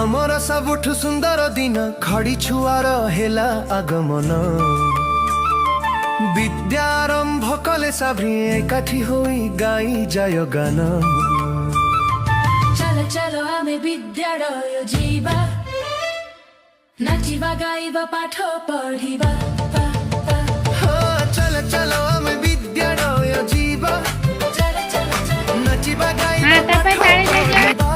आमर सबुठ सुंदर दिन खड़ी छुआर हेला आगमन विद्यारंभ कले सभी एकाठी होई गाई जाय गान। चलो चलो आमे विद्यालय जीवा नाचिबा गाइबा पाठ पढ़िबा। चलो चलो आमे विद्यालय जीवा नाचिबा गाइबा पाठ पढ़िबा।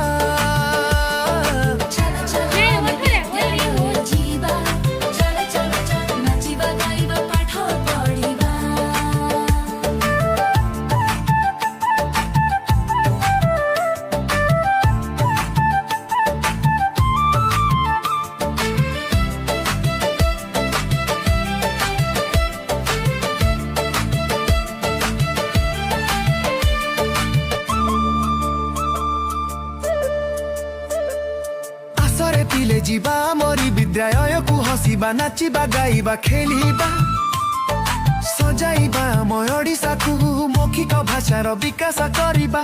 पिले जीवा मोरी विद्यालय को हसीबा नाचिबा गाइबा खेलिबा सजाइबा आम ओडिशा को मौखिक भाषार विकास करिबा।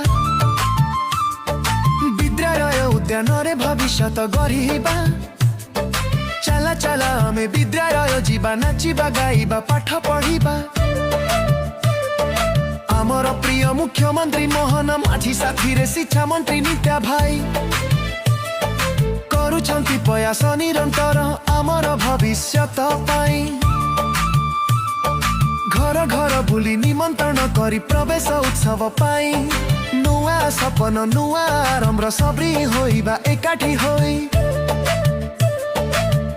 विद्यालय उद्यान रे भविष्य गढ़िबा। चला चला आमे विद्यालय जीवा नाचिबा गाइबा पाठ पढ़िबा। आमर प्रिय मुख्यमंत्री मोहन माझी साथी रे शिक्षा मंत्री नित्या भाई करुछन्ति प्रयास निरंतर आमर भविष्यत पाई। घर घर बुली निमंत्रण करी प्रवेश उत्सव पाई। नुआ सपन नुआ आरंभ सबरी होइबा एकाठी होई।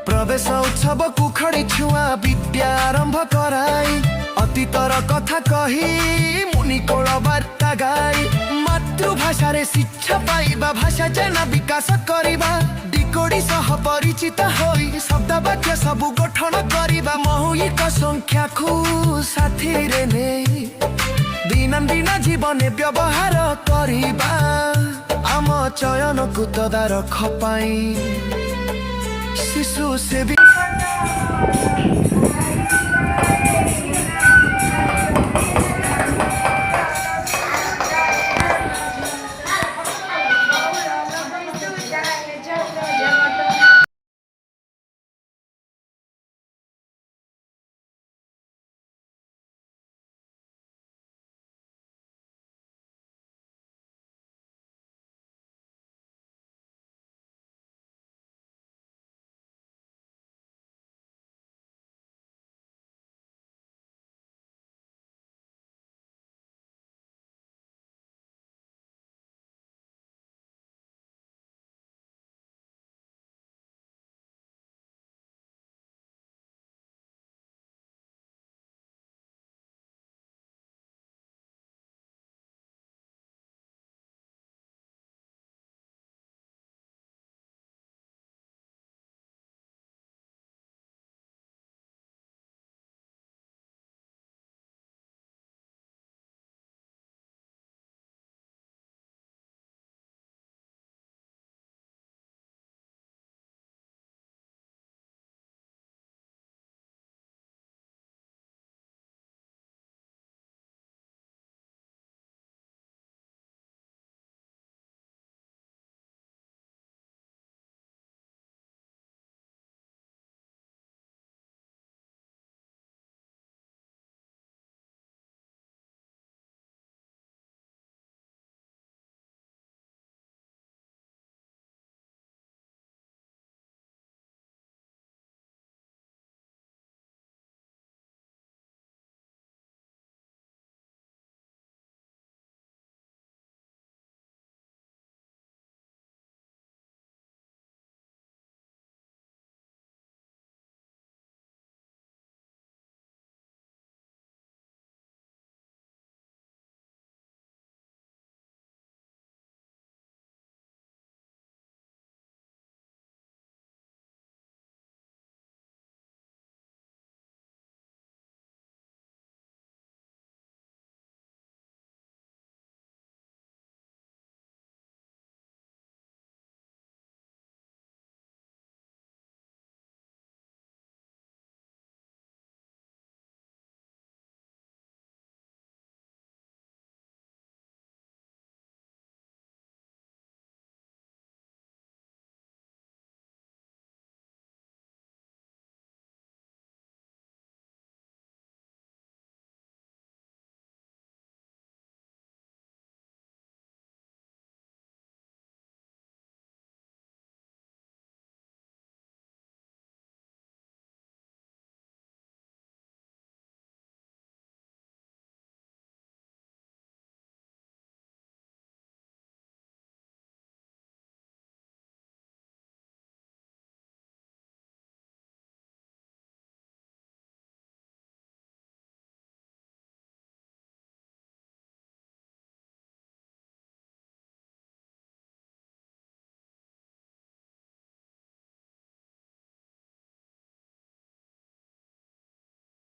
प्रवेश उत्सव को खड़ी छुआ विद्या आरंभ कराई। अतीतर कथा कही मुनि कोल वार्ता गाई। मातृभाषा रे शिक्षा पाइबा भाषा जना विकास करिबा। दिकोडी सह परिचित होई शब्द वाक्य सबु गठन करिबा। मौलिक संख्या को साथी रे ने दिन जीवन व्यवहार करिबा। आम चयन को तदारख पाई शिशु सेवी